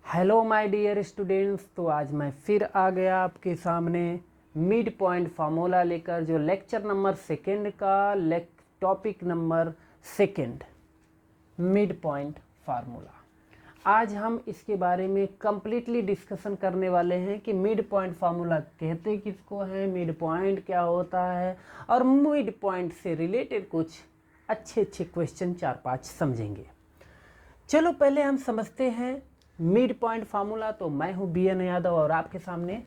Hello my dear students. तो आज मैं फिर आ गया आपके सामने मिड पॉइंट फार्मूला लेकर, जो लेक्चर नंबर सेकंड का topic number second, mid point formula. आज हम इसके बारे में कंप्लीटली डिस्कशन करने वाले हैं कि मिड पॉइंट फार्मूला कहते किसको हैं, मिड पॉइंट क्या होता है, और मिड पॉइंट से रिलेटेड कुछ अच्छे अच्छे क्वेश्चन 4-5 समझेंगे। चलो पहले हम समझते हैं मिड पॉइंट फार्मूला। तो मैं हूं BN यादव और आपके सामने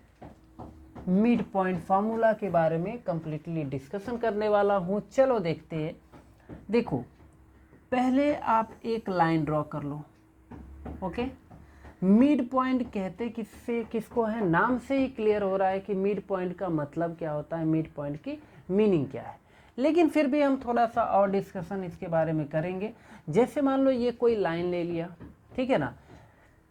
मिड पॉइंट फार्मूला के बारे में कंप्लीटली डिस्कशन करने वाला हूं। चलो देखते हैं। देखो, पहले आप एक लाइन ड्रॉ कर लो। ओके, मिड पॉइंट कहते किसको है, नाम से ही क्लियर हो रहा है कि मिड पॉइंट का मतलब क्या होता है, मिड पॉइंट की मीनिंग क्या है। लेकिन फिर भी हम थोड़ा सा और डिस्कशन इसके बारे में करेंगे। जैसे मान लो ये कोई लाइन ले लिया, ठीक है ना,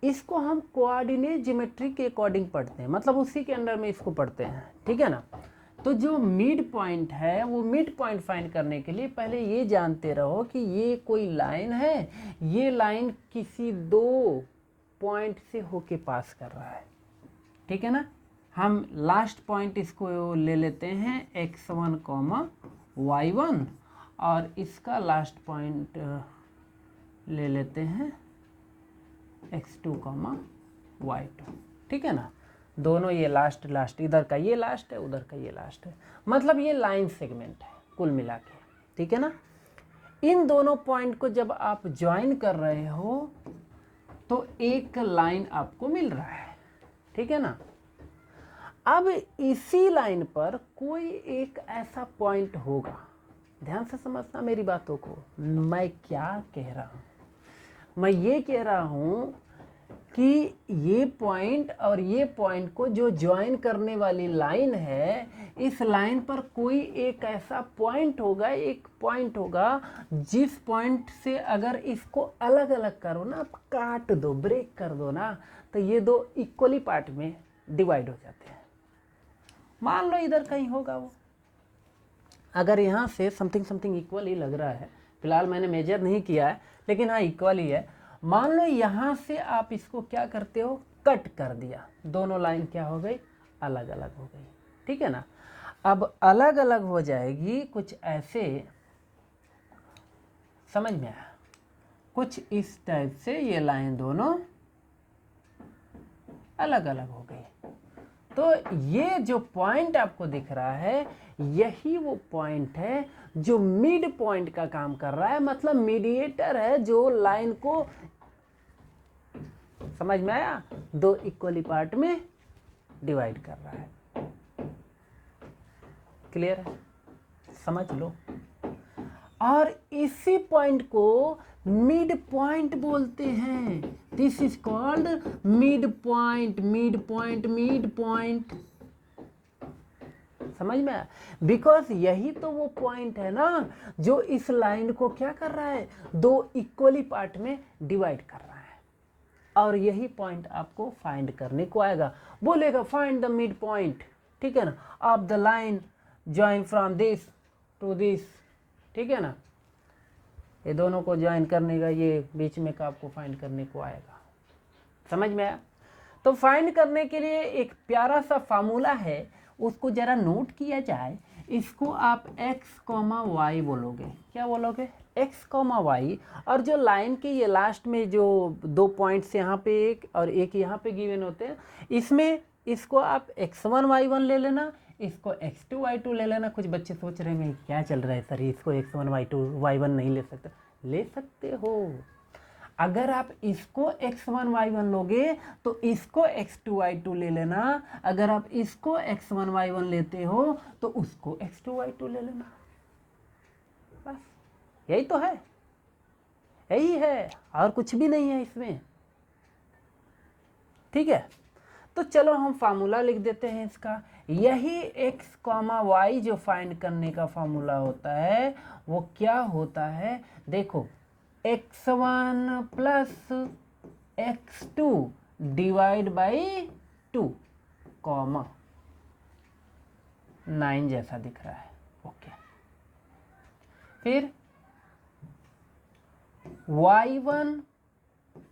इसको हम कोऑर्डिनेट ज्योमेट्री के अकॉर्डिंग पढ़ते हैं, मतलब उसी के अंडर में इसको पढ़ते हैं, ठीक है ना। तो जो मिड पॉइंट है, वो मिड पॉइंट फाइंड करने के लिए पहले ये जानते रहो कि ये कोई लाइन है, ये लाइन किसी दो पॉइंट से होके पास कर रहा है, ठीक है ना। हम लास्ट पॉइंट इसको ले लेते हैं x1, y1, और इसका लास्ट पॉइंट ले लेते हैं x2, y2, ठीक है ना। दोनों ये लास्ट, इधर का ये लास्ट है, उधर का ये लास्ट है, मतलब ये लाइन सेगमेंट है कुल मिला के, ठीक है ना। इन दोनों पॉइंट को जब आप ज्वाइन कर रहे हो तो एक लाइन आपको मिल रहा है, ठीक है ना। अब इसी लाइन पर कोई एक ऐसा पॉइंट होगा, ध्यान से समझना मेरी बातों को, मैं क्या कह रहा हूं। मैं ये कह रहा हूं कि ये पॉइंट और ये पॉइंट को जो ज्वाइन करने वाली लाइन है, इस लाइन पर कोई एक ऐसा पॉइंट होगा, एक पॉइंट होगा जिस पॉइंट से अगर इसको अलग अलग करो ना, आप काट दो, ब्रेक कर दो ना, तो ये दो इक्वली पार्ट में डिवाइड हो जाते हैं। मान लो इधर कहीं होगा वो, अगर यहाँ से समथिंग इक्वल ही लग रहा है, फिलहाल मैंने मेजर नहीं किया है, लेकिन हाँ इक्वल ही है। मान लो यहाँ से आप इसको क्या करते हो, कट कर दिया, दोनों लाइन क्या हो गई, अलग अलग हो गई, ठीक है ना। अब अलग अलग हो जाएगी कुछ ऐसे, समझ में आया, कुछ इस टाइप से ये लाइन दोनों अलग अलग हो गई। तो ये जो पॉइंट आपको दिख रहा है, यही वो पॉइंट है जो मिड पॉइंट का काम कर रहा है, मतलब मीडिएटर है जो लाइन को, समझ में आया, दो इक्वली पार्ट में डिवाइड कर रहा है। क्लियर है, समझ लो। और इसी पॉइंट को मिड पॉइंट बोलते हैं। This is called mid point, mid point, mid point, समझ में आया। बिकॉज यही तो वो पॉइंट है ना जो इस लाइन को क्या कर रहा है, दो इक्वली पार्ट में डिवाइड कर रहा है। और यही पॉइंट आपको फाइंड करने को आएगा, बोलेगा फाइंड द मिड पॉइंट, ठीक है ना, of the line join from this to this, ठीक है ना। ये दोनों को ज्वाइन करने का, ये बीच में का आपको फाइंड करने को आएगा, समझ में आया। तो फाइंड करने के लिए एक प्यारा सा फार्मूला है, उसको जरा नोट किया जाए। इसको आप x, y बोलोगे। क्या बोलोगे, x, y। और जो लाइन के ये लास्ट में जो दो पॉइंट्स यहाँ पे एक और एक यहाँ पे गिवन होते हैं, इसमें इसको आप x1, y1 ले लेना, इसको x2, y2 ले लेना। कुछ बच्चे सोच रहे हैं क्या चल रहा है सर, इसको x1, y1 नहीं ले सकते, ले सकते हो। अगर आप इसको x1, y1 लोगे तो इसको x2, y2 ले लेना। अगर आप इसको x1, y1 लेते हो तो उसको x2, y2 ले लेना। बस यही तो है, यही है, और कुछ भी नहीं है इसमें, ठीक है। तो चलो हम फार्मूला लिख देते हैं इसका। यही x, y जो फाइंड करने का फार्मूला होता है, वो क्या होता है, देखो, x1 plus x2 divide by 2, 9 जैसा दिख रहा है, ओके। फिर y1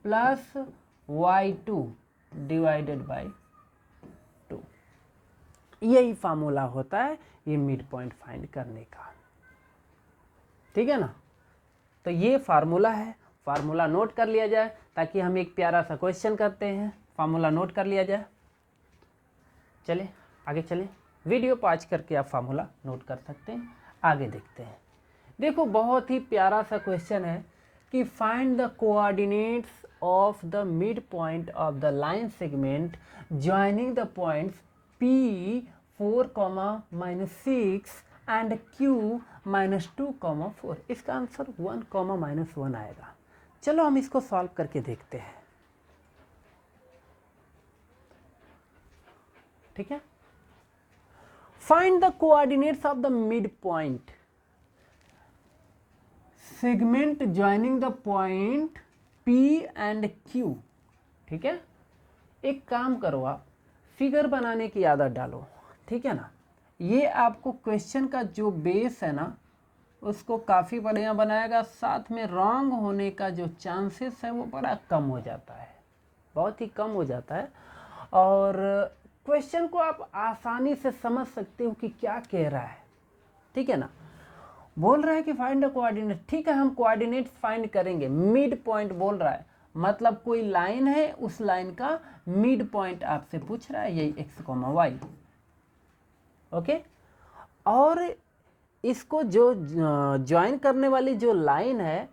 plus y2 divided by 2। यही फार्मूला होता है ये मिड पॉइंट फाइंड करने का, ठीक है ना। तो ये फार्मूला है, फार्मूला नोट कर लिया जाए ताकि हम एक प्यारा सा क्वेश्चन करते हैं। फार्मूला नोट कर लिया जाए, चले आगे चलें। वीडियो पॉज करके आप फार्मूला नोट कर सकते हैं, आगे देखते हैं। देखो बहुत ही प्यारा सा क्वेश्चन है कि find the coordinates of the mid point of the line segment joining the points P4, -6 and Q -2, 4। इसका आंसर 1, -1 आएगा। चलो हम इसको सॉल्व करके देखते हैं, ठीक है। Find the coordinates of the mid point segment joining the point P and Q, ठीक है। एक काम करो, आप फिगर बनाने की आदत डालो, ठीक है ना। ये आपको क्वेश्चन का जो बेस है ना उसको काफ़ी बढ़िया बनाएगा, साथ में रॉन्ग होने का जो चांसेस है वो बड़ा कम हो जाता है, बहुत ही कम हो जाता है। और क्वेश्चन को आप आसानी से समझ सकते हो कि क्या कह रहा है, ठीक है ना। बोल रहा है कि फाइंड द कोऑर्डिनेट, ठीक है, हम कोऑर्डिनेट फाइंड करेंगे। मिड पॉइंट बोल रहा है, मतलब कोई लाइन है, उस लाइन का मिड पॉइंट आपसे पूछ रहा है, यही x, y, ओके। और इसको जो ज्वाइन करने वाली जो लाइन है,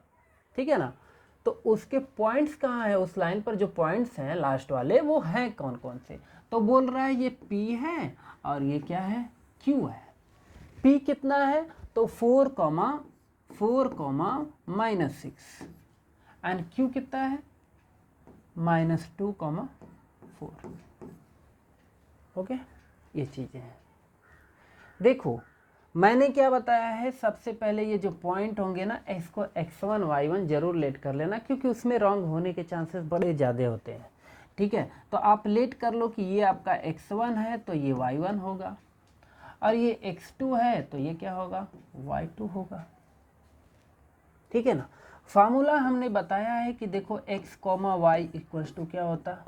ठीक है ना, तो उसके पॉइंट्स कहाँ है, उस लाइन पर जो पॉइंट्स हैं लास्ट वाले वो हैं कौन कौन से। तो बोल रहा है ये P है और ये क्या है, Q है। P कितना है, तो 4, -6 एंड Q कितना है, -2, 4। ओके, ये चीज़ें हैं। देखो मैंने क्या बताया है, सबसे पहले ये जो पॉइंट होंगे ना, इसको x1 y1 जरूर लेट कर लेना, क्योंकि उसमें रॉन्ग होने के चांसेस बड़े ज़्यादा होते हैं, ठीक है। तो आप लेट कर लो कि ये आपका x1 है तो ये y1 होगा, और ये x2 है तो ये क्या होगा, y2 होगा, ठीक है ना। फार्मूला हमने बताया है कि देखो x, y इक्वल्स टू क्या होता,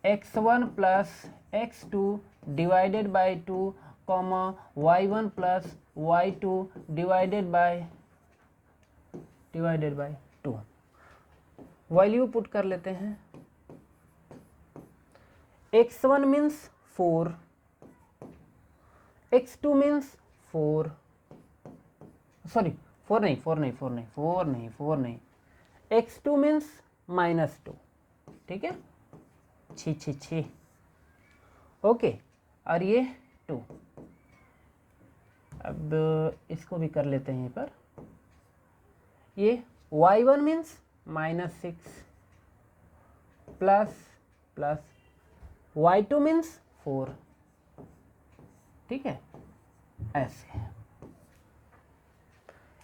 x1 plus x2 divided by 2, y1 plus y2 divided by 2। Value put कर लेते हैं। x1 means 4, x2 means 4, sorry 4 नहीं, x2 मीन्स -2, ठीक है, छी, ओके। और ये 2, अब इसको भी कर लेते हैं यहीं पर। ये y1 means -6 plus y2 means 4, ठीक है, ऐसे।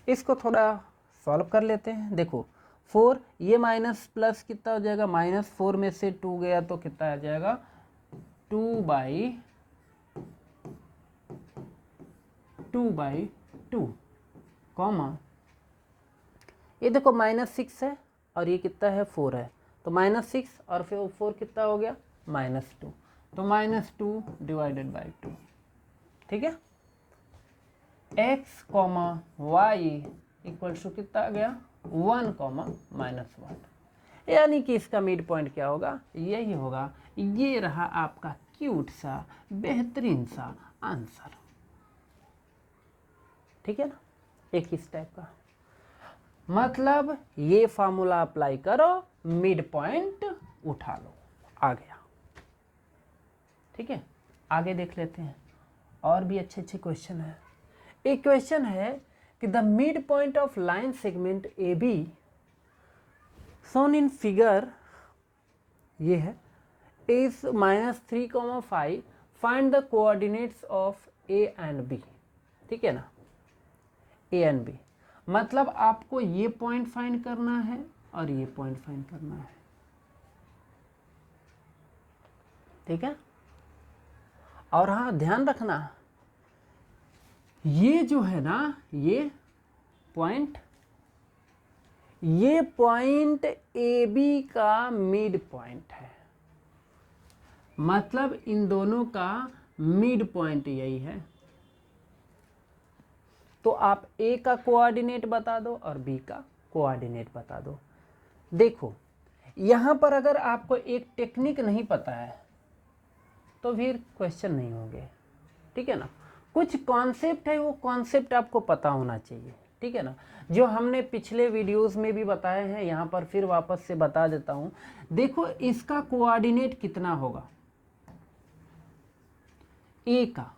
इसको थोड़ा सॉल्व कर लेते हैं। देखो 4, ये माइनस प्लस कितना हो जाएगा, -4 में से 2 गया तो कितना आ जाएगा, 2/2, कॉमा ये देखो -6 है और ये कितना है, 4 है, तो -6 और फिर 4 कितना हो गया, -2, तो -2 डिवाइडेड बाई 2, ठीक है। x, y इक्वल्स टू कितना आ गया, 1, -1, यानी कि इसका मिड पॉइंट क्या होगा, यही होगा। ये रहा आपका क्यूट सा बेहतरीन सा आंसर, ठीक है ना, एक इस टाइप का। मतलब ये फार्मूला अप्लाई करो, मिड पॉइंट उठा लो, आ गया, ठीक है। आगे देख लेते हैं, और भी अच्छे क्वेश्चन है। एक क्वेश्चन है कि the mid point of line segment A B shown in figure, ये है, is -3, 5, find the coordinates of A and B, ठीक है ना, A and B, मतलब आपको ये पॉइंट फाइंड करना है और ये पॉइंट फाइंड करना है, ठीक है। और हाँ ध्यान रखना, ये जो है ना, ये पॉइंट ये पॉइंट ए बी का मिड पॉइंट है, मतलब इन दोनों का मिड पॉइंट यही है। तो आप ए का कोऑर्डिनेट बता दो और बी का कोऑर्डिनेट बता दो। देखो यहाँ पर अगर आपको एक टेक्निक नहीं पता है तो फिर क्वेश्चन नहीं होंगे, ठीक है ना। कुछ कॉन्सेप्ट है, वो कॉन्सेप्ट आपको पता होना चाहिए, ठीक है ना। जो हमने पिछले वीडियोस में भी बताए हैं, यहाँ पर फिर वापस से बता देता हूँ। देखो इसका कोऑर्डिनेट कितना होगा ए का,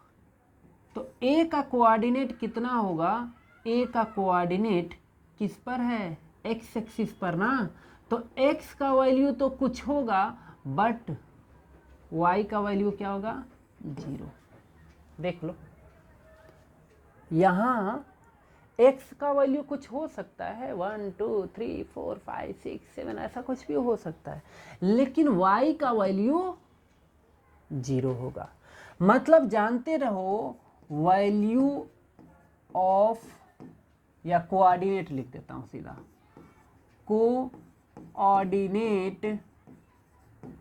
तो ए का कोऑर्डिनेट कितना होगा, ए का कोऑर्डिनेट किस पर है, एक्स एक्सिस पर ना। तो एक्स का वैल्यू तो कुछ होगा, बट वाई का वैल्यू क्या होगा, 0। देख लो यहाँ x का वैल्यू कुछ हो सकता है, 1 2 3 4 5 6 7 ऐसा कुछ भी हो सकता है, लेकिन y का वैल्यू 0 होगा। मतलब जानते रहो वैल्यू ऑफ, या कोऑर्डिनेट लिख देता हूँ सीधा,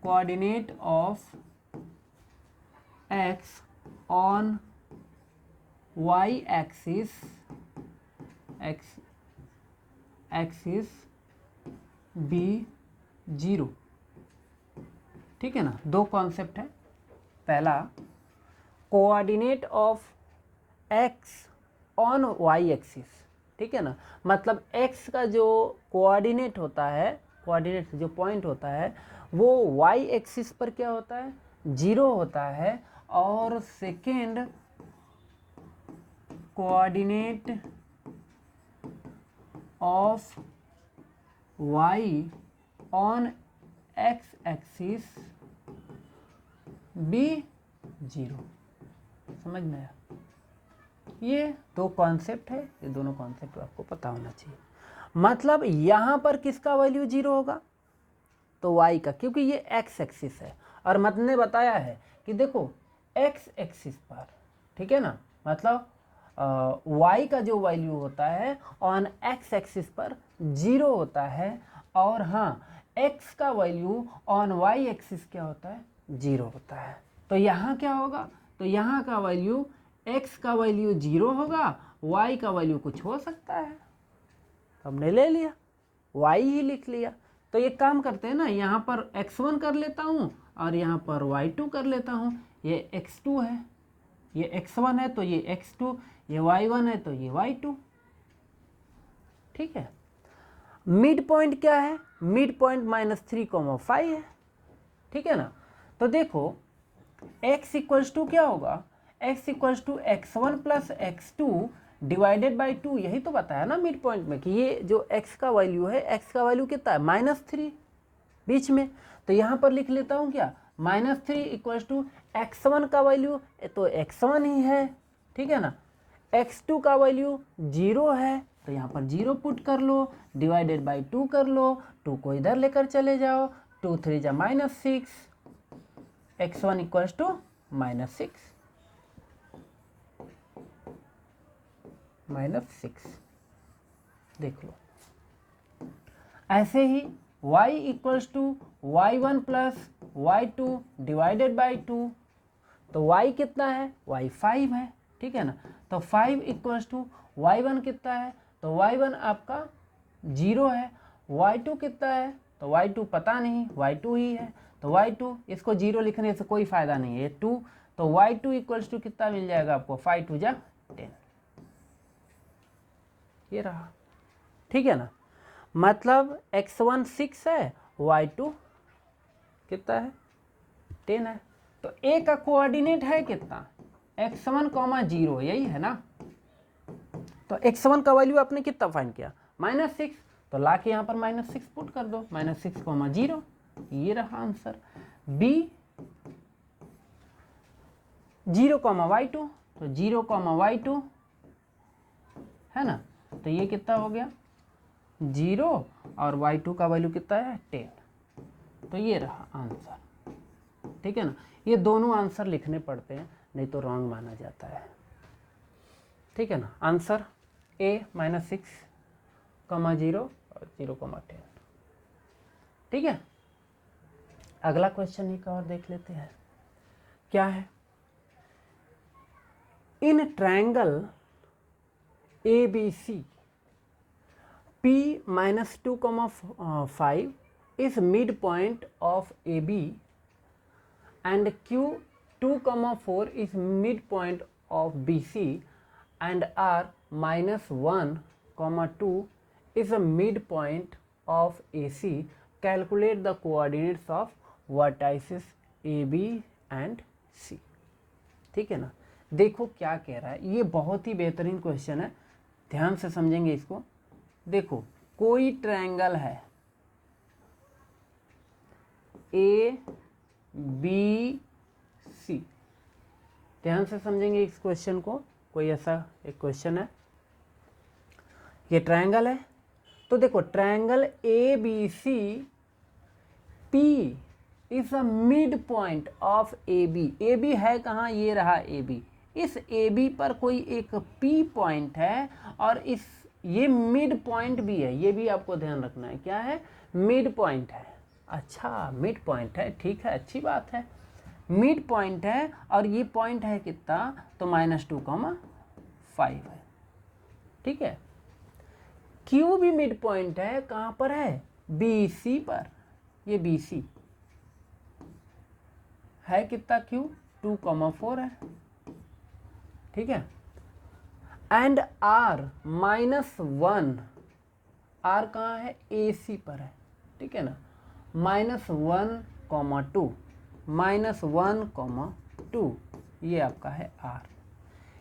coordinate of x on y axis be 0, ठीक है ना। दो कॉन्सेप्ट है, पहला coordinate of x on y axis, ठीक है ना। मतलब x का जो कोऑर्डिनेट होता है, कोऑर्डिनेट जो पॉइंट होता है वो y एक्सिस पर क्या होता है, 0 होता है। और second coordinate of y on x axis be 0। समझ में आया? ये दो कॉन्सेप्ट है, ये दोनों कॉन्सेप्ट आपको पता होना चाहिए। मतलब यहाँ पर किसका वैल्यू 0 होगा, तो y का, क्योंकि ये x एक्सिस है। और मैंने बताया है कि देखो x एक्सिस पर, ठीक है ना, मतलब y का जो वैल्यू होता है ऑन x एक्सिस पर 0 होता है, और हाँ x का वैल्यू ऑन y एक्सिस क्या होता है, 0 होता है। तो यहाँ क्या होगा, तो यहाँ का वैल्यू, x का वैल्यू 0 होगा, y का वैल्यू कुछ हो सकता है। तो हमने ले लिया, y ही लिख लिया। तो ये काम करते हैं ना, यहाँ पर x1 कर लेता हूँ और यहाँ पर y2 कर लेता हूँ। ये x2 है, ये x1 है तो ये x2, ये y1 है तो ये y2, ठीक है। मिड पॉइंट क्या है, मिड पॉइंट -3,5 है, ठीक है ना। तो देखो x इक्वल्स टू क्या होगा, x equals to x1 plus x2 divided by 2। यही तो बताया ना मिड पॉइंट में कि ये जो x का वैल्यू है, x का वैल्यू कितना है, -3 बीच में। तो यहाँ पर लिख लेता हूँ क्या, -3 इक्वल्स टू x1 का वैल्यू तो x1 ही है, ठीक है ना। x2 का वैल्यू 0 है तो यहाँ पर 0 पुट कर लो, डिवाइडेड बाई 2 कर लो, 2 को इधर लेकर चले जाओ, 2 3 जा -6, x1 इक्वल्स टू -6 देख लो। ऐसे ही y equals to y1 plus y2 divided by 2, तो y कितना है, y 5 है, ठीक है ना। तो 5 इक्वल्स टू y1 कितना है, तो y1 आपका 0 है, y2 कितना है, तो y2 पता नहीं, y2 ही है। तो y2, इसको 0 लिखने से कोई फ़ायदा नहीं है, 2, तो y2 इक्वल्स टू कितना मिल जाएगा आपको, 5 2 जा 10, ये रहा, ठीक है ना। मतलब x1 6 है, y2 कितना है, 10 है। तो a का कोऑर्डिनेट है कितना, x1, 0, यही है ना। तो x1 का वैल्यू आपने कितना फाइंड किया, -6, तो ला के यहाँ पर -6 पुट कर दो, -6, 0, ये रहा आंसर। b 0, y2, तो 0, y2 है ना, तो ये कितना हो गया 0, और y2 का वैल्यू कितना है 10, तो ये रहा आंसर, ठीक है ना। ये दोनों आंसर लिखने पड़ते हैं, नहीं तो रॉन्ग माना जाता है, ठीक है ना। Answer a -6, 0, 0,10। ठीक है, अगला क्वेश्चन एक और देख लेते हैं, क्या है। In triangle ABC P minus 2,5 is midpoint of AB and Q 2,4 is midpoint of BC and R minus 1,2 is a midpoint of AC. Calculate the coordinates of vertices AB and C। ठीक है ना, देखो क्या कह रहा है, ये बहुत ही बेहतरीन क्वेश्चन है, ध्यान से समझेंगे इसको। देखो कोई ट्रायंगल है ABC, ध्यान से समझेंगे इस क्वेश्चन को। कोई ऐसा एक क्वेश्चन है, ये ट्रायंगल है, तो देखो triangle ABC P is a mid point of AB। AB है कहाँ, ये रहा AB। इस AB पर कोई एक P पॉइंट है और इस ये मिड पॉइंट भी है, ये भी आपको ध्यान रखना है, क्या है, मिड पॉइंट है। अच्छा मिड पॉइंट है, ठीक है, अच्छी बात है, मिड पॉइंट है और ये पॉइंट है कितना, तो -2,5 है। ठीक है, Q भी मिड पॉइंट है, कहाँ पर है, BC पर, ये BC है कितना, Q 2,4 है। ठीक है, एंड R -1, R कहाँ है, AC पर है। ठीक है ना, -1,2 -1,2 ये आपका है R।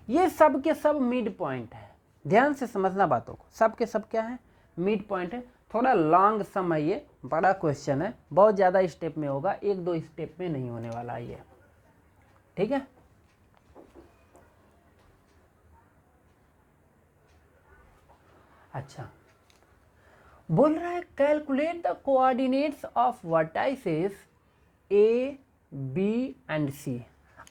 ये सब के सब मिड पॉइंट है, ध्यान से समझना बातों को, सब के सब क्या है, मिड पॉइंट है। थोड़ा लॉन्ग सम है, ये बड़ा क्वेश्चन है, बहुत ज़्यादा स्टेप में होगा, 1-2 स्टेप में नहीं होने वाला ये। ठीक है, अच्छा बोल रहा है calculate the coordinates of vertices A, B and C।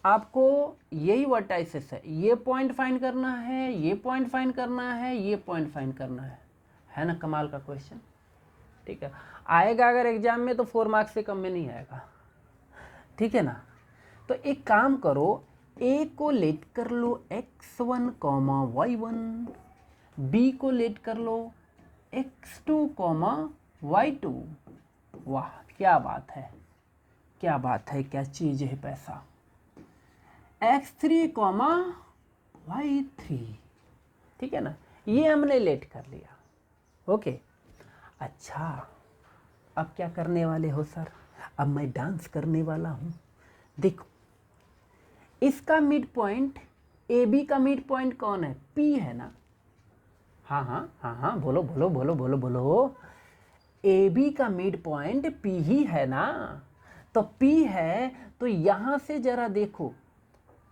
आपको यही वर्टाइसेस है, ये पॉइंट फाइंड करना है, ये पॉइंट फाइंड करना है, ये पॉइंट फाइंड करना है ना, कमाल का क्वेश्चन। ठीक है, आएगा अगर एग्जाम में तो 4 मार्क्स से कम में नहीं आएगा। ठीक है ना, तो एक काम करो, A को लेट कर लो x1, y1, B को लेट कर लो x2, y2। वाह क्या बात है, क्या बात है, क्या चीज़ है पैसा। x3, y3। ठीक है ना, ये हमने लेट कर लिया। ओके, अच्छा अब क्या करने वाले हो सर, अब मैं डांस करने वाला हूँ। देखो इसका मिड पॉइंट, AB का मिड पॉइंट कौन है, P है ना। हाँ हाँ हाँ हाँ, बोलो बोलो बोलो बोलो बोलो, AB का मिड पॉइंट P ही है ना। तो P है तो यहाँ से जरा देखो,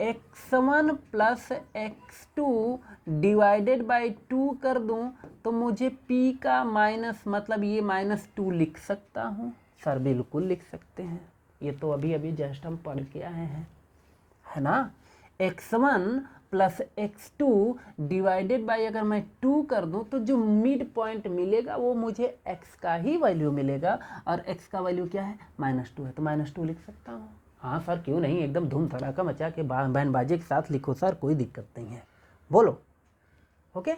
x1 plus x2 divided by 2 कर दूं तो मुझे P का माइनस, मतलब ये -2 लिख सकता हूँ। सर बिल्कुल लिख सकते हैं, ये तो अभी अभी जस्ट हम पढ़ के आए हैं, है ना। x1 plus x2 divided by अगर मैं 2 कर दूं तो जो मिड पॉइंट मिलेगा वो मुझे x का ही वैल्यू मिलेगा, और x का वैल्यू क्या है, -2 है, तो -2 लिख सकता हूँ। हाँ सर क्यों नहीं, एकदम धूम धड़ाका मचा के बैंड बाजे के साथ लिखो सर, कोई दिक्कत नहीं है, बोलो। ओके,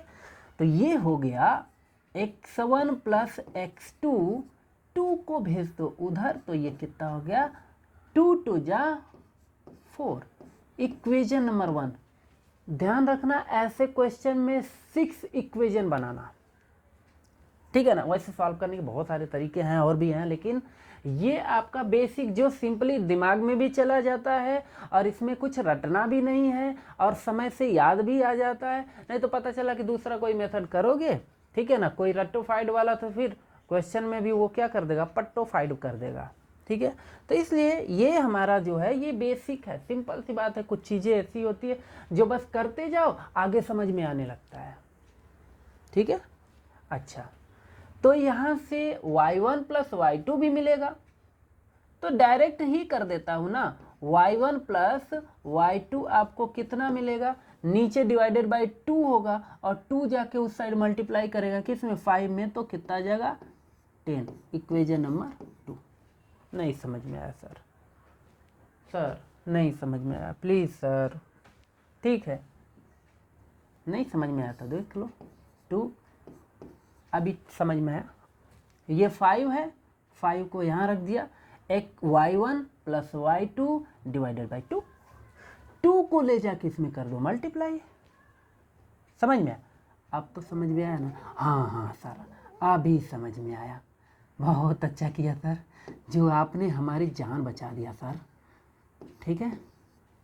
तो ये हो गया x1 प्लस x2, 2 को भेज दो उधर, तो ये कितना हो गया, 2 2 जा 4। इक्वेशन नंबर 1, ध्यान रखना ऐसे क्वेश्चन में 6 इक्वेशन बनाना। ठीक है ना, वैसे सॉल्व करने के बहुत सारे तरीके हैं और भी हैं, लेकिन ये आपका बेसिक जो सिंपली दिमाग में भी चला जाता है और इसमें कुछ रटना भी नहीं है और समय से याद भी आ जाता है। नहीं तो पता चला कि दूसरा कोई मेथड करोगे, ठीक है ना, कोई रट्टोफाइड वाला, तो फिर क्वेश्चन में भी वो क्या कर देगा, पट्टोफाइड कर देगा। ठीक है, तो इसलिए ये हमारा जो है ये बेसिक है, सिंपल सी बात है। कुछ चीज़ें ऐसी होती है जो बस करते जाओ आगे समझ में आने लगता है। ठीक है, अच्छा तो यहाँ से y1 प्लस y2 भी मिलेगा, तो डायरेक्ट ही कर देता हूँ ना, y1 प्लस y2 आपको कितना मिलेगा, नीचे डिवाइडेड बाय 2 होगा और 2 जाके उस साइड मल्टीप्लाई करेगा किस में 5 में, तो कितना आ जाएगा 10। Equation number 2। नहीं समझ में आया सर, सर नहीं समझ में आया प्लीज़ सर, ठीक है नहीं समझ में आया था देख लो 2, अभी समझ में आया। ये 5 है, 5 को यहाँ रख दिया, एक y1 plus y2 divided by 2, 2 को ले जाके इसमें कर दो मल्टीप्लाई। समझ में आया? अब तो समझ में आया ना? हाँ हाँ सर अभी समझ में आया, बहुत अच्छा किया सर, जो आपने हमारी जान बचा दिया सर। ठीक है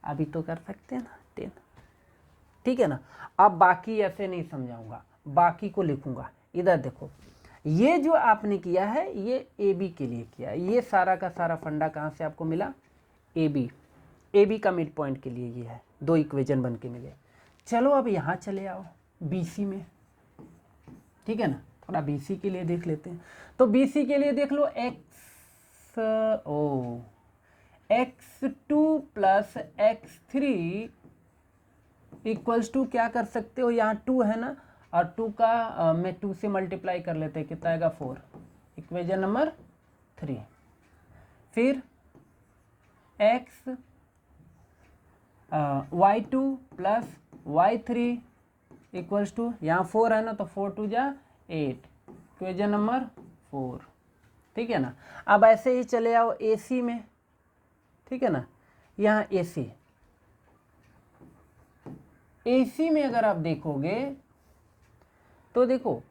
अभी तो कर सकते हैं ना 10, ठीक है ना। अब बाकी ऐसे नहीं समझाऊंगा, बाकी को लिखूंगा। इधर देखो, ये जो आपने किया है ये ए बी के लिए किया, ये सारा का सारा फंडा कहाँ से आपको मिला, ए बी का मिड पॉइंट के लिए ये है, 2 इक्वेशन बन के मिले। चलो अब यहाँ चले आओ बी सी में, ठीक है ना, थोड़ा बी सी के लिए देख लेते हैं। तो बी सी के लिए देख लो x2 plus x3 equals to क्या कर सकते हो, यहाँ 2 है ना, और 2 का मैं 2 से मल्टीप्लाई कर लेते हैं, कितना आएगा 4, इक्वेशन नंबर 3। फिर x y2 plus y3 equals to, यहाँ 4 है ना तो 4 2 जा 8, इक्वेशन नंबर 4, ठीक है ना। अब ऐसे ही चले आओ ए सी में, ठीक है ना, यहाँ ए सी में अगर आप देखोगे तो देखो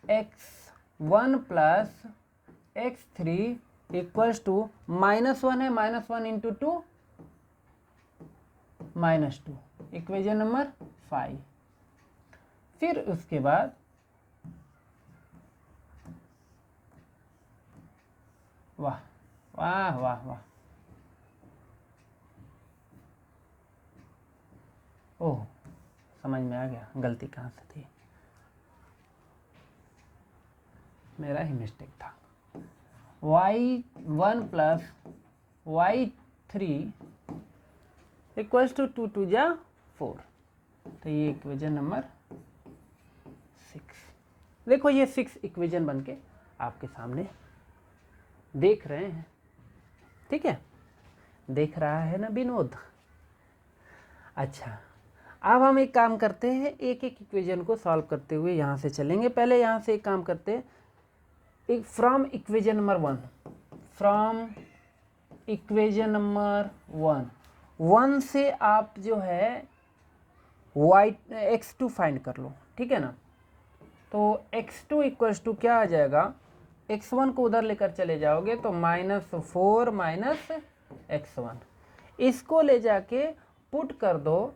x1 plus x3 equals to -1 है, -1 इंटू 2 -2, इक्वेशन नंबर 5। फिर उसके बाद वाह वाह वाह वाह, ओह समझ में आ गया गलती कहाँ से थी, मेरा ही मिस्टेक था। y1 plus y3 equals to 2 2 जा 4, तो ये इक्वेशन नंबर 6। देखो ये 6 इक्वेशन बन के आपके सामने देख रहे हैं, ठीक है, देख रहा है ना विनोद। अच्छा अब हम एक काम करते हैं, एक एक इक्वेशन को सॉल्व करते हुए यहाँ से चलेंगे। पहले यहाँ से एक काम करते हैं, एक from equation number 1, from equation number 1 से आप जो है x2 फाइंड कर लो, ठीक है ना। तो x2 इक्वल्स टू क्या आ जाएगा, x1 को उधर लेकर चले जाओगे तो -4 माइनस x1, इसको ले जाके पुट कर दो,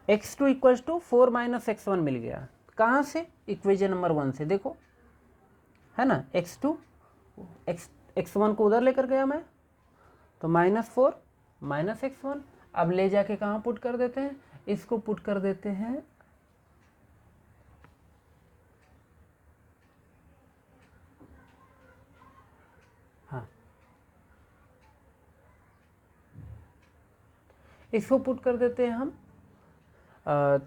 x2 equals to 4 minus x1 मिल गया, कहाँ से, इक्वेशन नंबर 1 से, देखो है ना, x1 को उधर लेकर गया मैं तो -4 माइनस x1, अब ले जाके कहाँ पुट कर देते हैं, इसको पुट कर देते हैं हाँ, इसको पुट कर देते हैं हम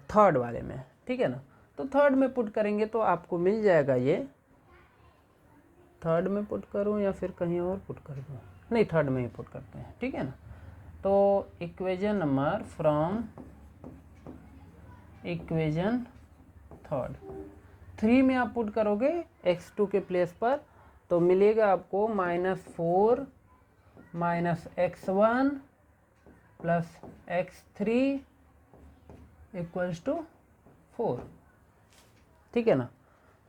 थर्ड वाले में, ठीक है ना। तो थर्ड में पुट करेंगे तो आपको मिल जाएगा ये, थर्ड में पुट करूं या फिर कहीं और पुट कर दूं, नहीं थर्ड में ही पुट करते हैं, ठीक है ना। तो equation number from equation third 3 में आप पुट करोगे x2 के प्लेस पर, तो मिलेगा आपको -4 minus x1 plus x3 equals to 4, ठीक है ना।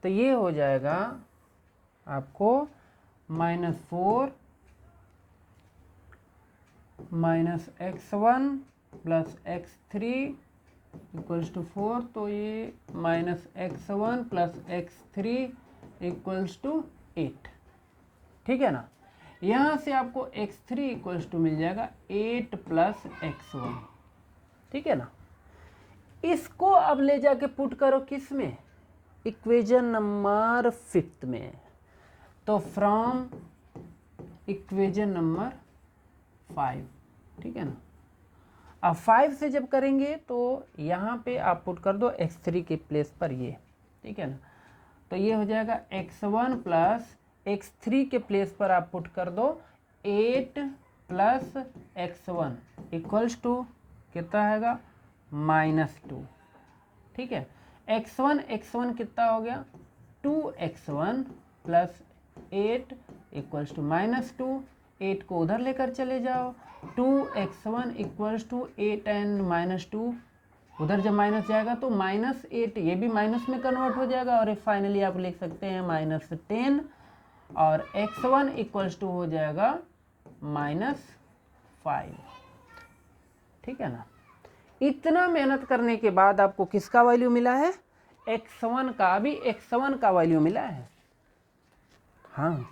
तो ये हो जाएगा आपको -4 minus x1 plus x3 equals to 4, तो ये -x1 plus x3 equals to 8, ठीक है ना। यहाँ से आपको x3 इक्वल्स टू मिल जाएगा 8 प्लस x1, ठीक है ना। इसको अब ले जाके पुट करो किस में, इक्वेशन नंबर 5 में, तो फ्रॉम इक्वेशन नंबर 5, ठीक है ना। अब 5 से जब करेंगे तो यहाँ पे आप पुट कर दो x3 के प्लेस पर ये, ठीक है ना। तो ये हो जाएगा x1 प्लस x3 के प्लेस पर आप पुट कर दो 8 प्लस x1 इक्वल्स टू कितना आएगा -2, ठीक है। x1 कितना हो गया 2x1 प्लस 8 इक्वल्स टू -2, 8 को उधर लेकर चले जाओ, 2x1 इक्वल्स टू 8 एंड -2, उधर जब माइनस जाएगा तो -8 ये भी माइनस में कन्वर्ट हो जाएगा, और फाइनली आप लिख सकते हैं -10, और x1 इक्वल्स टू हो जाएगा -5, ठीक है ना। इतना मेहनत करने के बाद आपको किसका वैल्यू मिला है, x1 का, अभी x1 का वैल्यू मिला है। हाँ,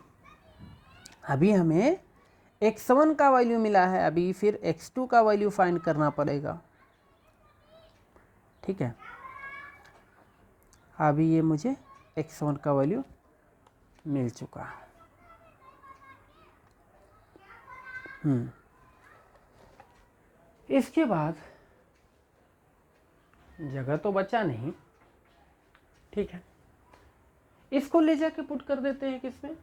अभी हमें x1 का वैल्यू मिला है, अभी फिर x2 का वैल्यू फाइंड करना पड़ेगा, ठीक है। अभी ये मुझे x1 का वैल्यू मिल चुका है। इसके बाद जगह तो बचा नहीं, ठीक है, इसको ले जाके पुट कर देते हैं किसमें,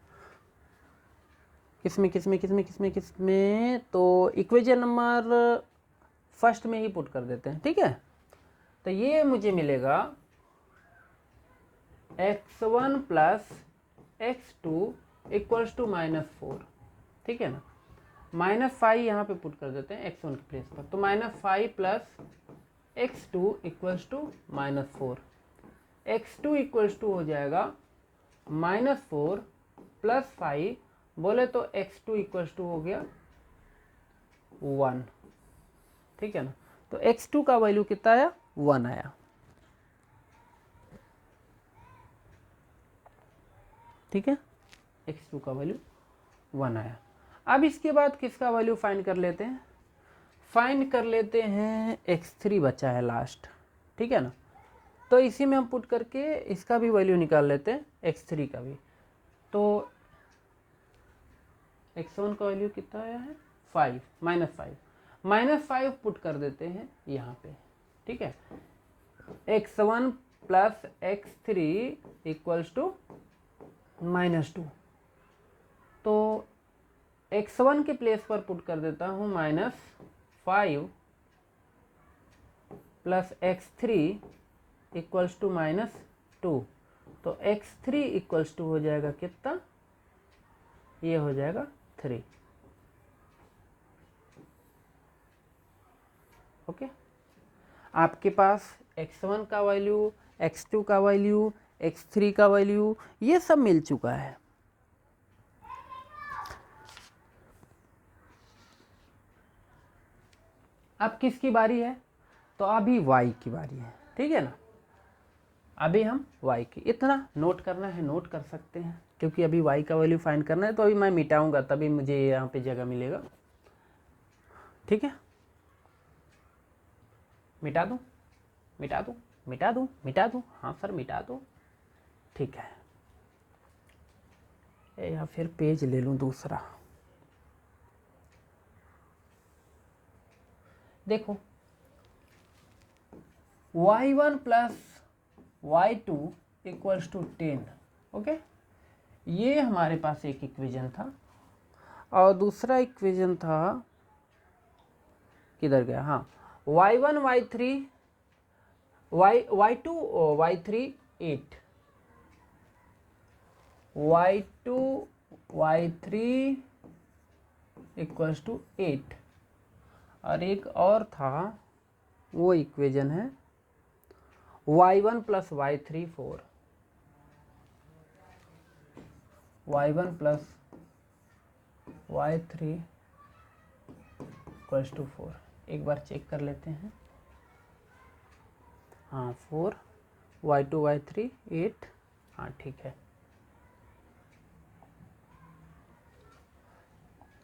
तो इक्वेशन नंबर फर्स्ट में ही पुट कर देते हैं, ठीक है। तो ये मुझे मिलेगा x1 plus x2 equals to -4, ठीक है ना। -5 यहाँ पे पुट कर देते हैं x1 के प्लेस पर, तो -5 plus x2 equals to -4, x2 equals to हो जाएगा -4 प्लस 5, बोले तो x2 इक्वल्स टू हो गया 1, ठीक है ना। तो x2 का वैल्यू कितना आया 1 आया, ठीक है, x2 का वैल्यू 1 आया। अब इसके बाद किसका वैल्यू फाइंड कर लेते हैं, x3 बचा है लास्ट, ठीक है ना। तो इसी में हम पुट करके इसका भी वैल्यू निकाल लेते हैं x3 का भी। तो x1 का वैल्यू कितना आया है 5, -5 पुट कर देते हैं यहाँ पे, ठीक है। x1 plus x3 equals to -2, तो x1 के प्लेस पर पुट कर देता हूँ -5 प्लस x3 इक्वल्स टू -2, तो x3 इक्वल्स टू हो जाएगा कितना, ये हो जाएगा 3, ओके। आपके पास x1 का वैल्यू, x2 का वैल्यू, x3 का वैल्यू ये सब मिल चुका है। अब किसकी बारी है, तो अभी y की बारी है, ठीक है ना। अभी हम y की, इतना नोट करना है नोट कर सकते हैं, क्योंकि अभी y का वैल्यू फाइंड करना है, तो अभी मैं मिटाऊंगा तभी मुझे यहाँ पे जगह मिलेगा, ठीक है। मिटा दूँ, हाँ सर मिटा दूँ, ठीक है। या फिर पेज ले लूँ दूसरा, देखो y1 plus y2 equals to 10, okay. ये हमारे पास एक इक्वेशन था, और दूसरा इक्वेशन था, किधर गया, हाँ, y1 y2 y3 8, y2 y3 equals to 8, और एक और था, वो इक्वेशन है y1 plus y3 4, y1 plus y3 equals to 4। एक बार चेक कर लेते हैं, हाँ 4, y2 y3 8, हाँ ठीक है।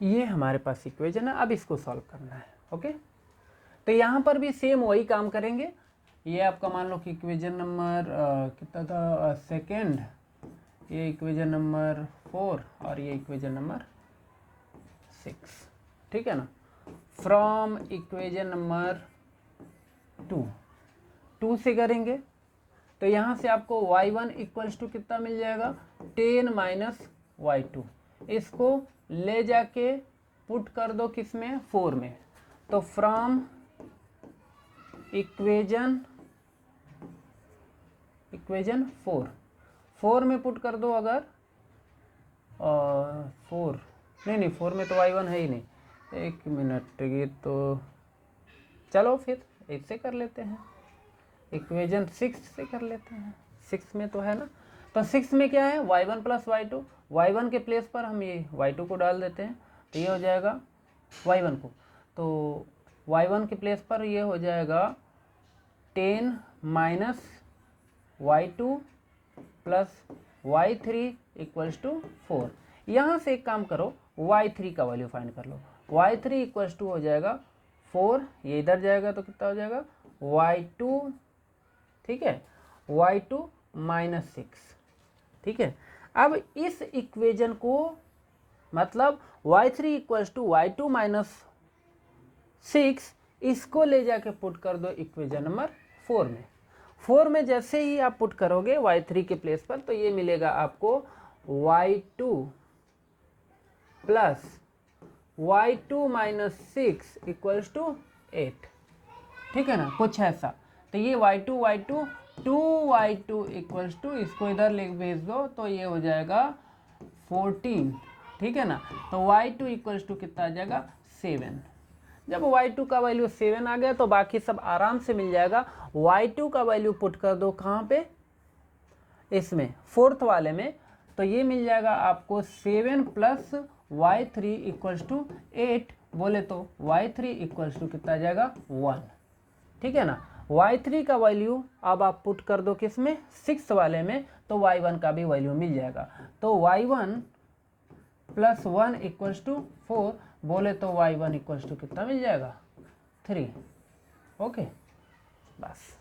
ये हमारे पास इक्वेशन है, अब इसको सॉल्व करना है, ओके। तो यहाँ पर भी सेम वही काम करेंगे। ये आपका मान लो कि इक्वेशन नंबर कितना था, सेकेंड, ये इक्वेशन नंबर 4 और ये इक्वेशन नंबर 6, ठीक है ना। फ्रॉम इक्वेशन नंबर 2 से करेंगे तो यहाँ से आपको y1 इक्वल्स टू कितना मिल जाएगा 10 माइनस y2। इसको ले जाके पुट कर दो किस में 4 में, तो फ्रॉम इक्वेशन 4 में पुट कर दो अगर 4 नहीं 4 में तो y1 है ही नहीं, एक मिनट ये तो चलो फिर इससे कर लेते हैं, इक्वेशन 6 से कर लेते हैं, 6 में तो है ना, तो 6 में क्या है y1 प्लस y2, y1 के प्लेस पर हम ये y2 को डाल देते हैं तो ये हो जाएगा y1 को, तो y1 के प्लेस पर ये हो जाएगा 10 minus y2 plus y3 equals to 4। यहाँ से एक काम करो y3 का वैल्यू फाइंड कर लो, y3 इक्वल्स टू हो जाएगा 4, ये इधर जाएगा तो कितना हो जाएगा y2, ठीक है, y2 माइनस 6, ठीक है। अब इस इक्वेशन को मतलब y3 equals to y2 minus 6, इसको ले जाके पुट कर दो इक्वेशन नंबर 4 में जैसे ही आप पुट करोगे y3 के प्लेस पर तो ये मिलेगा आपको y2 plus y2 minus 6 equals to 8, ठीक है ना, कुछ ऐसा। तो ये y2 2y2 इक्वल्स टू, इसको इधर लिख भेज दो तो ये हो जाएगा 14, ठीक है ना, तो y2 इक्वल्स टू कितना आ जाएगा 7। जब y2 का वैल्यू 7 आ गया तो बाकी सब आराम से मिल जाएगा। y2 का वैल्यू पुट कर दो कहाँ पे, इसमें 4th वाले में, तो ये मिल जाएगा आपको 7 प्लस y3 इक्वल्स टू 8, बोले तो y3 इक्वल्स टू कितना आ जाएगा 1, ठीक है ना। y3 का वैल्यू अब आप पुट कर दो किस में 6th वाले में, तो y1 का भी वैल्यू मिल जाएगा, तो y1 प्लस 1 इक्वल्स टू 4, बोले तो y1 इक्वल्स टू कितना मिल जाएगा 3। ओके, बस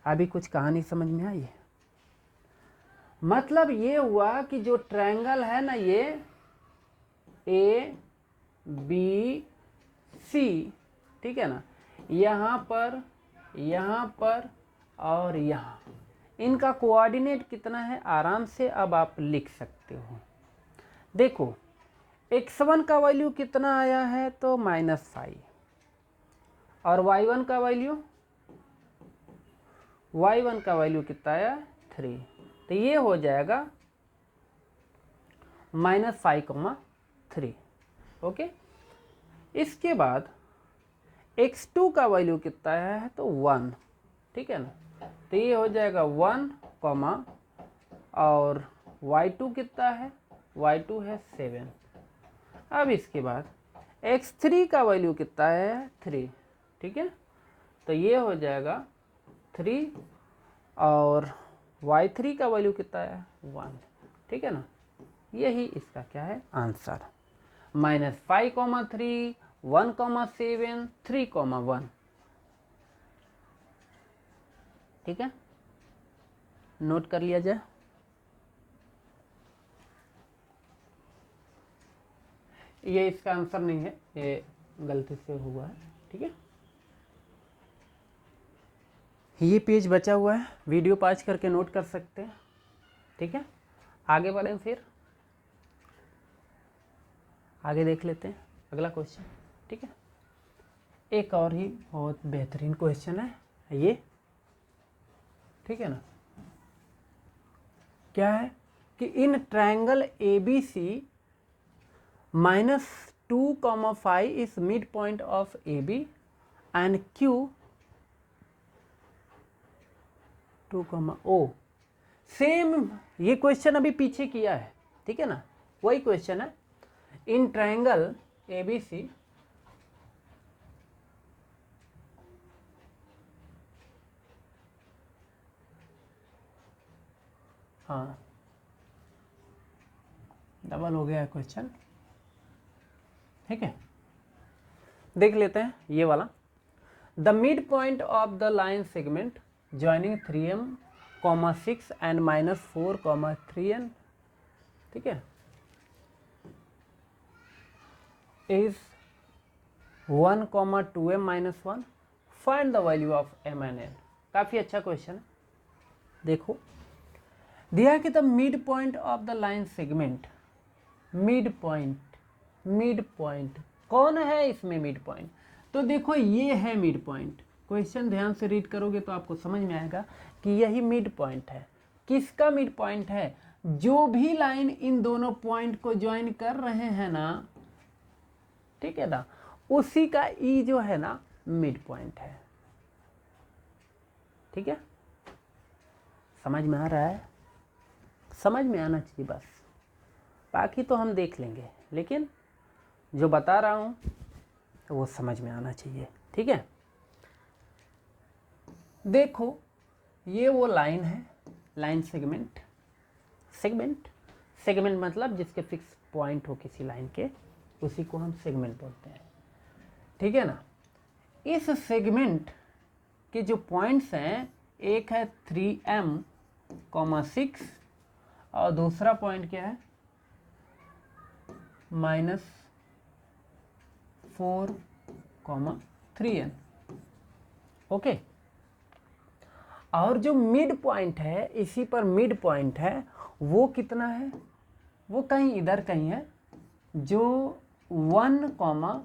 अभी कुछ कहानी समझ में आई है। मतलब ये हुआ कि जो ट्रायंगल है ना ये ए बी सी, ठीक है ना, यहाँ पर और यहाँ, इनका कोऑर्डिनेट कितना है आराम से अब आप लिख सकते हो। देखो x1 का वैल्यू कितना आया है तो -5, और y1 का वैल्यू कितना आया 3, तो ये हो जाएगा -5,3। ओके, इसके बाद x2 का वैल्यू कितना है तो 1, ठीक है ना, तो ये हो जाएगा 1, और y2 कितना है, y2 है 7। अब इसके बाद x3 का वैल्यू कितना है 3, ठीक है, तो ये हो जाएगा 3, और y3 का वैल्यू कितना है 1, ठीक है ना, यही इसका क्या है आंसर, -5,3, 1,7, 3,1, ठीक है, नोट कर लिया जाए। ये इसका आंसर नहीं है, ये गलती से हुआ है, ठीक है। ये पेज बचा हुआ है, वीडियो पॉज करके नोट कर सकते हैं, ठीक है। आगे बढ़ें, फिर आगे देख लेते हैं अगला क्वेश्चन, ठीक है। एक और ही बहुत बेहतरीन क्वेश्चन है ये, ठीक है ना। क्या है कि in triangle ABC -2,5 is mid point of AB and Q 2,O। Same ये क्वेश्चन अभी पीछे किया है, ठीक है ना, वही क्वेश्चन है। इन ट्रायंगल ABC हाँ डबल हो गया है क्वेश्चन, ठीक है, देख लेते हैं ये वाला। The mid point of the line segment joining 3M, 6 and -4, 3N, ठीक है, is 1, 2m minus 1, find the value of m and n। काफ़ी अच्छा क्वेश्चन है। देखो दिया है कि the mid point of the line segment, mid point कौन है इसमें मिड पॉइंट? तो देखो ये है मिड पॉइंट। क्वेश्चन ध्यान से रीड करोगे तो आपको समझ में आएगा कि यही मिड पॉइंट है। किसका मिड पॉइंट है? जो भी लाइन इन दोनों पॉइंट को ज्वाइन कर रहे हैं ना, ठीक है ना, उसी का ई जो है ना मिड पॉइंट है। ठीक है, समझ में आ रहा है? समझ में आना चाहिए बस, बाकी तो हम देख लेंगे, लेकिन जो बता रहा हूँ वो समझ में आना चाहिए। ठीक है, देखो ये वो लाइन है, लाइन सेगमेंट, सेगमेंट मतलब जिसके फिक्स पॉइंट हो किसी लाइन के, उसी को हम सेगमेंट बोलते हैं। ठीक है ना, इस सेगमेंट के जो पॉइंट्स हैं, एक है 3m, 6 और दूसरा पॉइंट क्या है -4, 3n। ओके, और जो मिड पॉइंट है, इसी पर मिड पॉइंट है, वो कितना है? वो कहीं इधर कहीं है, जो 1,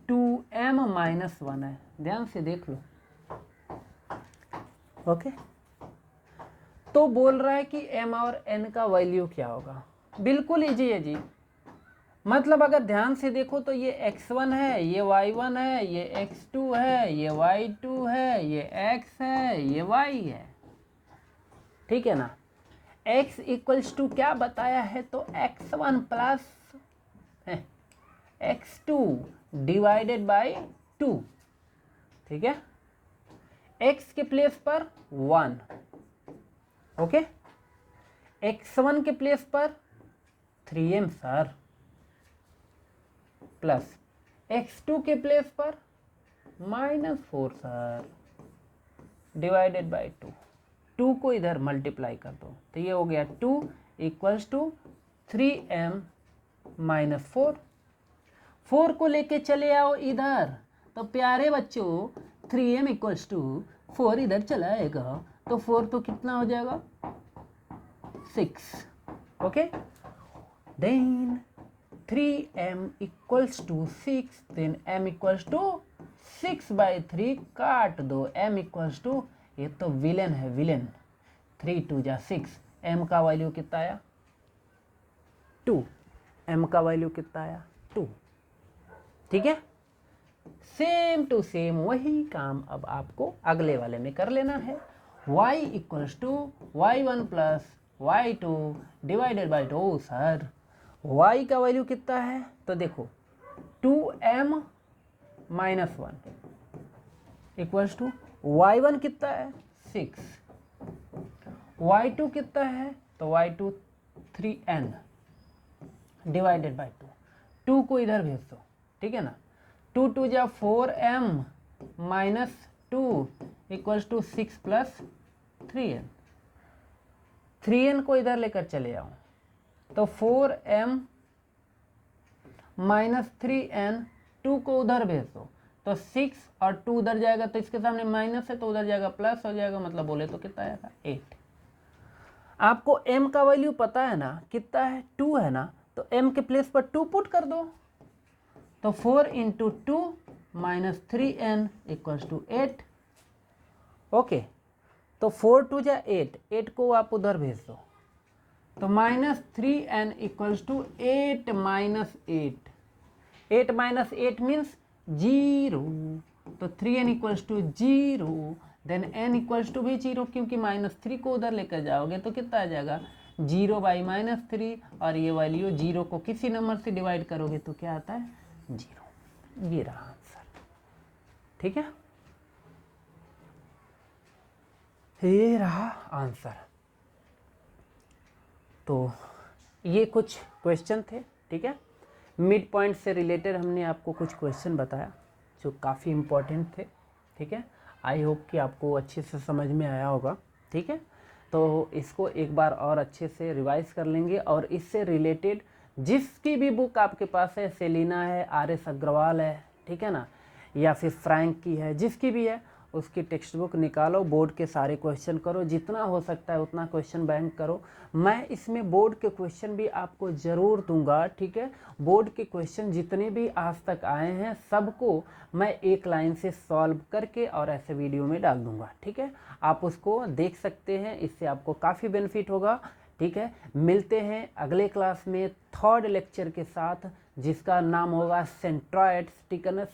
2m माइनस 1 है। ध्यान से देख लो। ओके, तो बोल रहा है कि m और n का वैल्यू क्या होगा। बिल्कुल इजी है जी। मतलब अगर ध्यान से देखो तो ये x1 है, ये y1 है, ये x2 है, ये y2 है, ये x है, ये y है। ठीक है ना, x इक्वल्स टू क्या बताया है? तो x1 plus x2 divided by 2। ठीक है, x के प्लेस पर 1, ओके, x1 के प्लेस पर 3m सर, प्लस x2 के प्लेस पर -4 सर, डिवाइडेड बाई 2 को इधर मल्टीप्लाई कर दो तो ये हो गया 2 इक्वल्स टू 3m माइनस 4 को लेके चले आओ इधर, तो प्यारे बच्चों 3m इक्वल्स टू 4 इधर चला आएगा, तो 4 तो कितना हो जाएगा 6। Okay, then 3m equals to 6, then m equals to 6/3 काट दो, m इक्वल्स टू, ये तो विलेन है विलेन, 3 2 जा 6, m का वैल्यू कितना आया 2, m का वैल्यू कितना आया 2। ठीक है, सेम टू सेम वही काम अब आपको अगले वाले में कर लेना है। y equals to y1 plus y2 divided by 2 sir, y का वैल्यू कितना है? तो देखो 2m minus 1 equals to y1 कितना है 6, y2 कितना है? तो y2 3n डिवाइडेड बाई 2 को इधर भेज दो। ठीक है ना, 2 2 जा 4m minus 2 equals to 6 plus 3n, 3n को इधर लेकर चले आओ तो 4m माइनस 3n, 2 को उधर भेज दो तो 6 और 2 उधर जाएगा, तो इसके सामने माइनस है तो उधर जाएगा प्लस हो जाएगा, मतलब बोले तो कितना आएगा 8। आपको m का वैल्यू पता है ना कितना है 2 है ना, तो m के प्लेस पर 2 पुट कर दो, तो 4 into 2 minus 3n equals to 8। Okay, तो 4 2 जा 8 को आप उधर भेज दो तो -3n equals to 8 minus 8 minus 8 means 0, तो 3n equals to 0, then n equals to भी 0, क्योंकि -3 को उधर लेकर जाओगे तो कितना आ जाएगा 0/-3, और ये वैल्यू 0 को किसी नंबर से डिवाइड करोगे तो क्या आता है 0। ये रहा आंसर। ठीक है, ये रहा आंसर। तो ये कुछ क्वेश्चन थे। ठीक है, मिड पॉइंट से रिलेटेड हमने आपको कुछ क्वेश्चन बताया जो काफ़ी इम्पोर्टेंट थे। ठीक है, आई होप कि आपको अच्छे से समझ में आया होगा। ठीक है, तो इसको एक बार और अच्छे से रिवाइज कर लेंगे, और इससे रिलेटेड जिसकी भी बुक आपके पास है, सेलिना है, RS अग्रवाल है, ठीक है ना, या फिर फ्रैंक की है, जिसकी भी है उसकी टेक्स्ट बुक निकालो, बोर्ड के सारे क्वेश्चन करो, जितना हो सकता है उतना क्वेश्चन बैंक करो। मैं इसमें बोर्ड के क्वेश्चन भी आपको ज़रूर दूंगा, ठीक है। बोर्ड के क्वेश्चन जितने भी आज तक आए हैं सबको मैं एक लाइन से सॉल्व करके और ऐसे वीडियो में डाल दूंगा, ठीक है। आप उसको देख सकते हैं, इससे आपको काफ़ी बेनिफिट होगा, ठीक है। मिलते हैं अगले क्लास में थर्ड लेक्चर के साथ, जिसका नाम होगा सेंट्रॉइड्स, ठीक है ना,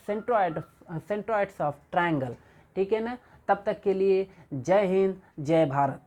सेंट्रॉइड्स ऑफ ट्रायंगल, ठीक है ना। तब तक के लिए जय हिंद, जय भारत।